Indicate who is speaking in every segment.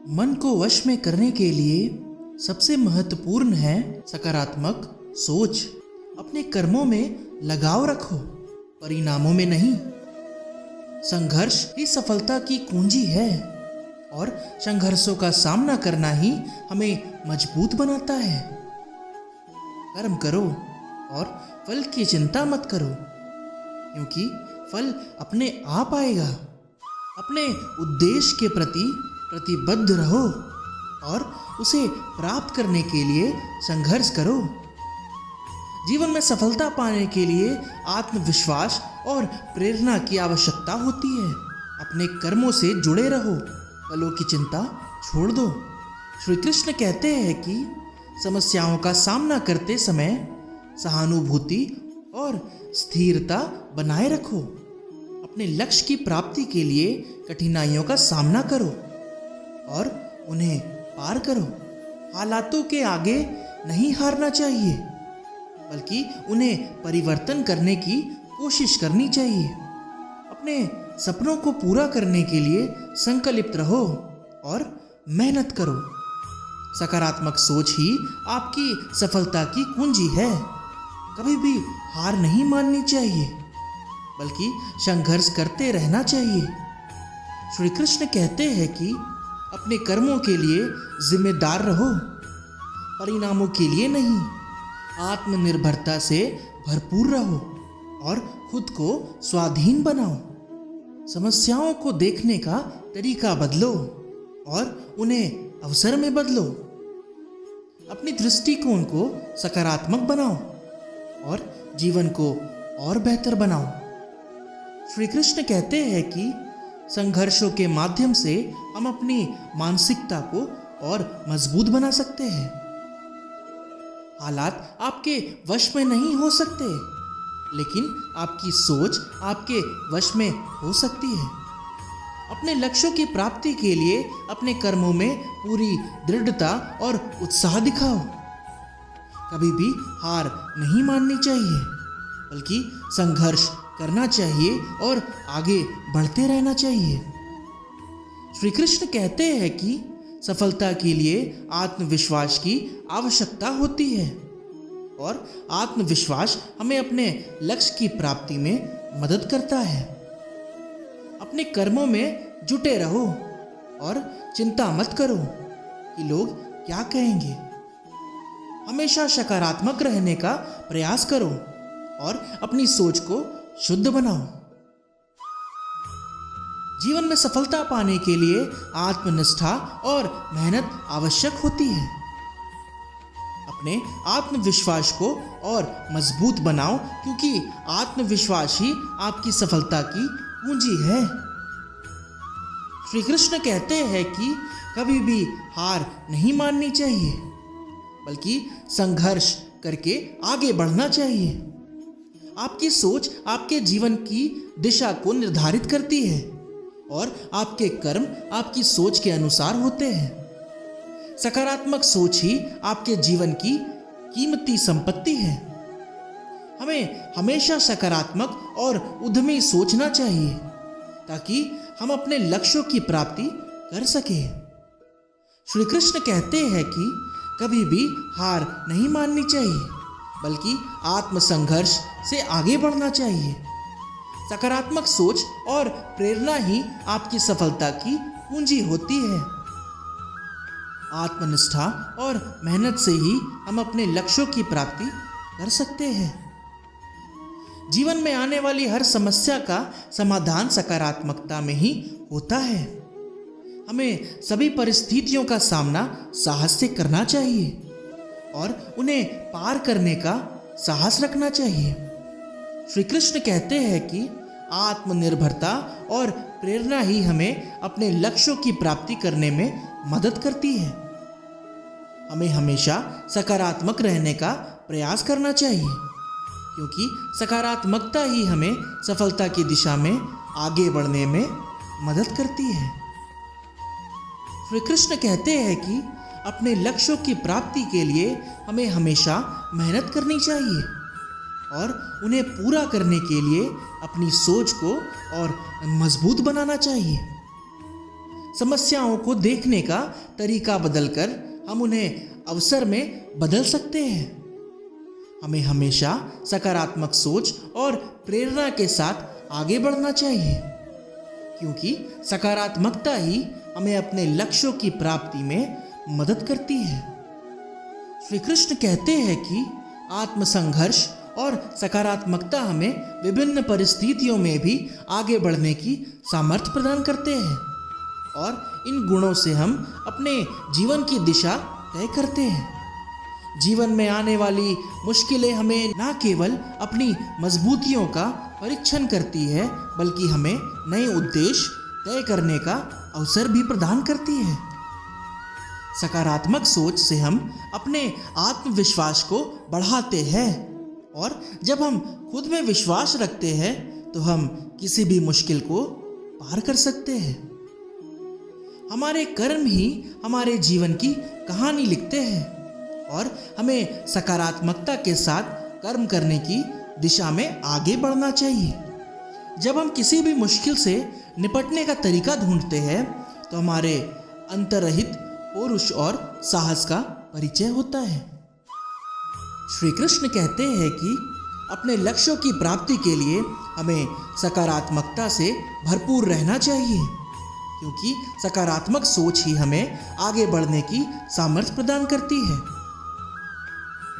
Speaker 1: मन को वश में करने के लिए सबसे महत्वपूर्ण है सकारात्मक सोच। अपने कर्मों में लगाव रखो, परिणामों में नहीं। संघर्ष ही सफलता की कुंजी है और संघर्षों का सामना करना ही हमें मजबूत बनाता है। कर्म करो और फल की चिंता मत करो, क्योंकि फल अपने आप आएगा। अपने उद्देश्य के प्रति प्रतिबद्ध रहो और उसे प्राप्त करने के लिए संघर्ष करो। जीवन में सफलता पाने के लिए आत्मविश्वास और प्रेरणा की आवश्यकता होती है। अपने कर्मों से जुड़े रहो, फलों की चिंता छोड़ दो। श्री कृष्ण कहते हैं कि समस्याओं का सामना करते समय सहानुभूति और स्थिरता बनाए रखो। अपने लक्ष्य की प्राप्ति के लिए कठिनाइयों का सामना करो और उन्हें पार करो। हालातों के आगे नहीं हारना चाहिए, बल्कि उन्हें परिवर्तन करने की कोशिश करनी चाहिए। अपने सपनों को पूरा करने के लिए संकल्पित रहो और मेहनत करो। सकारात्मक सोच ही आपकी सफलता की कुंजी है। कभी भी हार नहीं माननी चाहिए, बल्कि संघर्ष करते रहना चाहिए। श्री कृष्ण कहते हैं कि अपने कर्मों के लिए जिम्मेदार रहो, परिणामों के लिए नहीं। आत्मनिर्भरता से भरपूर रहो और खुद को स्वाधीन बनाओ। समस्याओं को देखने का तरीका बदलो और उन्हें अवसर में बदलो। अपनी दृष्टिकोण को सकारात्मक बनाओ और जीवन को और बेहतर बनाओ। श्री कृष्ण कहते हैं कि संघर्षों के माध्यम से हम अपनी मानसिकता को और मजबूत बना सकते हैं। हालात आपके वश में नहीं हो सकते, लेकिन आपकी सोच आपके वश में हो सकती है। अपने लक्ष्यों की प्राप्ति के लिए अपने कर्मों में पूरी दृढ़ता और उत्साह दिखाओ। कभी भी हार नहीं माननी चाहिए, बल्कि संघर्ष करना चाहिए और आगे बढ़ते रहना चाहिए। श्री कृष्ण कहते हैं कि सफलता के लिए आत्मविश्वास की आवश्यकता होती है और आत्मविश्वास हमें अपने लक्ष्य की प्राप्ति में मदद करता है। अपने कर्मों में जुटे रहो और चिंता मत करो कि लोग क्या कहेंगे। हमेशा सकारात्मक रहने का प्रयास करो और अपनी सोच को शुद्ध बनाओ। जीवन में सफलता पाने के लिए आत्मनिष्ठा और मेहनत आवश्यक होती है। अपने आत्मविश्वास को और मजबूत बनाओ, क्योंकि आत्मविश्वास ही आपकी सफलता की कुंजी है। श्री कृष्ण कहते हैं कि कभी भी हार नहीं माननी चाहिए, बल्कि संघर्ष करके आगे बढ़ना चाहिए। आपकी सोच आपके जीवन की दिशा को निर्धारित करती है और आपके कर्म आपकी सोच के अनुसार होते हैं। सकारात्मक सोच ही आपके जीवन की कीमती संपत्ति है। हमें हमेशा सकारात्मक और उद्यमी सोचना चाहिए, ताकि हम अपने लक्ष्यों की प्राप्ति कर सकें। श्री कृष्ण कहते हैं कि कभी भी हार नहीं माननी चाहिए, बल्कि आत्मसंघर्ष से आगे बढ़ना चाहिए। सकारात्मक सोच और प्रेरणा ही आपकी सफलता की कुंजी होती है। आत्मनिष्ठा और मेहनत से ही हम अपने लक्ष्यों की प्राप्ति कर सकते हैं। जीवन में आने वाली हर समस्या का समाधान सकारात्मकता में ही होता है। हमें सभी परिस्थितियों का सामना साहस से करना चाहिए और उन्हें पार करने का साहस रखना चाहिए। श्री कृष्ण कहते हैं कि आत्मनिर्भरता और प्रेरणा ही हमें अपने लक्ष्यों की प्राप्ति करने में मदद करती है। हमें हमेशा सकारात्मक रहने का प्रयास करना चाहिए, क्योंकि सकारात्मकता ही हमें सफलता की दिशा में आगे बढ़ने में मदद करती है। श्री कृष्ण कहते हैं कि अपने लक्ष्यों की प्राप्ति के लिए हमें हमेशा मेहनत करनी चाहिए और उन्हें पूरा करने के लिए अपनी सोच को और मजबूत बनाना चाहिए। समस्याओं को देखने का तरीका बदलकर हम उन्हें अवसर में बदल सकते हैं। हमें हमेशा सकारात्मक सोच और प्रेरणा के साथ आगे बढ़ना चाहिए, क्योंकि सकारात्मकता ही हमें अपने लक्ष्यों की प्राप्ति में मदद करती है। श्री कृष्ण कहते हैं कि आत्मसंघर्ष और सकारात्मकता हमें विभिन्न परिस्थितियों में भी आगे बढ़ने की सामर्थ्य प्रदान करते हैं, और इन गुणों से हम अपने जीवन की दिशा तय करते हैं। जीवन में आने वाली मुश्किलें हमें न केवल अपनी मजबूतियों का परीक्षण करती है, बल्कि हमें नए उद्देश्य तय करने का अवसर भी प्रदान करती है। सकारात्मक सोच से हम अपने आत्मविश्वास को बढ़ाते हैं, और जब हम खुद में विश्वास रखते हैं तो हम किसी भी मुश्किल को पार कर सकते हैं। हमारे कर्म ही हमारे जीवन की कहानी लिखते हैं, और हमें सकारात्मकता के साथ कर्म करने की दिशा में आगे बढ़ना चाहिए। जब हम किसी भी मुश्किल से निपटने का तरीका ढूंढते हैं तो हमारे अंतर्निहित पौरुष और साहस का परिचय होता है। श्री कृष्ण कहते हैं कि अपने लक्ष्यों की प्राप्ति के लिए हमें सकारात्मकता से भरपूर रहना चाहिए, क्योंकि सकारात्मक सोच ही हमें आगे बढ़ने की सामर्थ्य प्रदान करती है।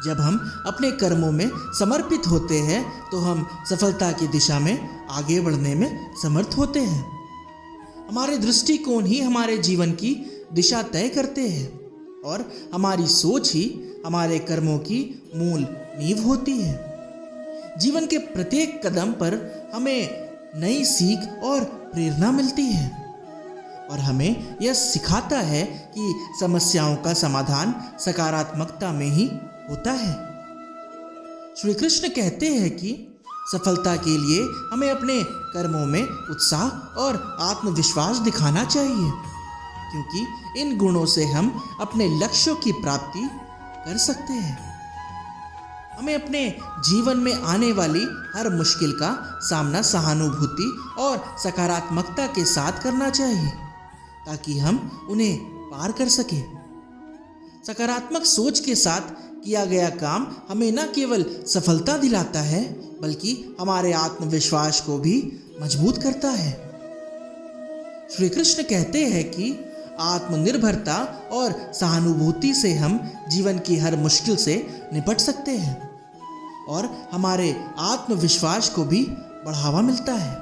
Speaker 1: जब हम अपने कर्मों में समर्पित होते हैं तो हम सफलता की दिशा में आगे बढ़ने में समर्थ होते हैं। हमारे दृष्टिकोण ही हमारे जीवन की दिशा तय करते हैं, और हमारी सोच ही हमारे कर्मों की मूल नींव होती है। जीवन के प्रत्येक कदम पर हमें नई सीख और प्रेरणा मिलती है, और हमें यह सिखाता है कि समस्याओं का समाधान सकारात्मकता में ही होता है। श्री कृष्ण कहते हैं कि सफलता के लिए हमें अपने कर्मों में उत्साह और आत्मविश्वास दिखाना चाहिए, क्योंकि इन गुणों से हम अपने लक्ष्यों की प्राप्ति कर सकते हैं। हमें अपने जीवन में आने वाली हर मुश्किल का सामना सहानुभूति और सकारात्मकता के साथ करना चाहिए, ताकि हम उन्हें पार कर सकें। सकारात्मक सोच के साथ किया गया काम हमें न केवल सफलता दिलाता है, बल्कि हमारे आत्मविश्वास को भी मजबूत करता है। श्री कृष्ण कहते हैं कि आत्मनिर्भरता और सहानुभूति से हम जीवन की हर मुश्किल से निपट सकते हैं, और हमारे आत्मविश्वास को भी बढ़ावा मिलता है।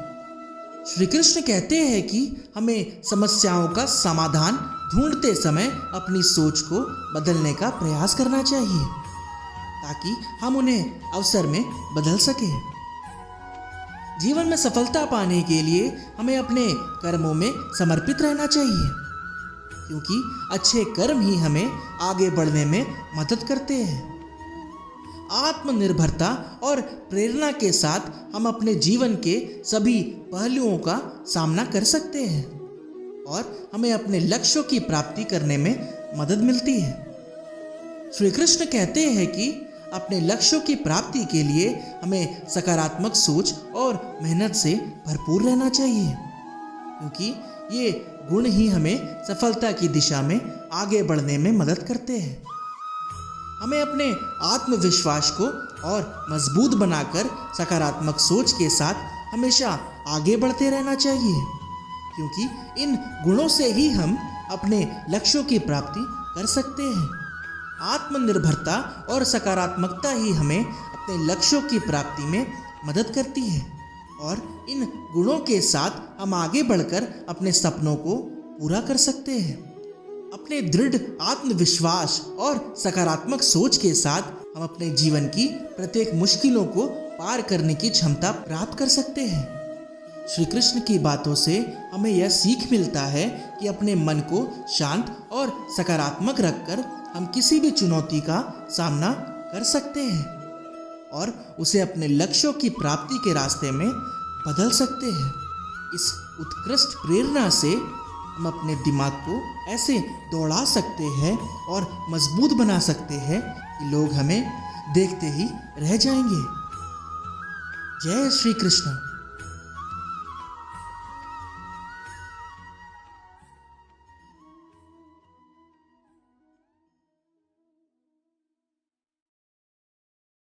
Speaker 1: श्री कृष्ण कहते हैं कि हमें समस्याओं का समाधान ढूंढते समय अपनी सोच को बदलने का प्रयास करना चाहिए, ताकि हम उन्हें अवसर में बदल सकें। जीवन में सफलता पाने के लिए हमें अपने कर्मों में समर्पित रहना चाहिए, क्योंकि अच्छे कर्म ही हमें आगे बढ़ने में मदद करते हैं। आत्मनिर्भरता और प्रेरणा के साथ हम अपने जीवन के सभी पहलुओं का सामना कर सकते हैं, और हमें अपने लक्ष्यों की प्राप्ति करने में मदद मिलती है। श्री कृष्ण कहते हैं कि अपने लक्ष्यों की प्राप्ति के लिए हमें सकारात्मक सोच और मेहनत से भरपूर रहना चाहिए, क्योंकि ये गुण ही हमें सफलता की दिशा में आगे बढ़ने में मदद करते हैं। हमें अपने आत्मविश्वास को और मजबूत बनाकर सकारात्मक सोच के साथ हमेशा आगे बढ़ते रहना चाहिए, क्योंकि इन गुणों से ही हम अपने लक्ष्यों की प्राप्ति कर सकते हैं। आत्मनिर्भरता और सकारात्मकता ही हमें अपने लक्ष्यों की प्राप्ति में मदद करती है, और इन गुणों के साथ हम आगे बढ़कर अपने सपनों को पूरा कर सकते हैं। अपने दृढ़ आत्मविश्वास और सकारात्मक सोच के साथ हम अपने जीवन की प्रत्येक मुश्किलों को पार करने की क्षमता प्राप्त कर सकते हैं। श्री कृष्ण की बातों से हमें यह सीख मिलता है कि अपने मन को शांत और सकारात्मक रखकर हम किसी भी चुनौती का सामना कर सकते हैं, और उसे अपने लक्ष्यों की प्राप्ति के रास्ते में बदल सकते हैं। इस उत्कृष्ट प्रेरणा से हम अपने दिमाग को ऐसे दौड़ा सकते हैं और मजबूत बना सकते हैं कि लोग हमें देखते ही रह जाएंगे। जय श्री कृष्ण।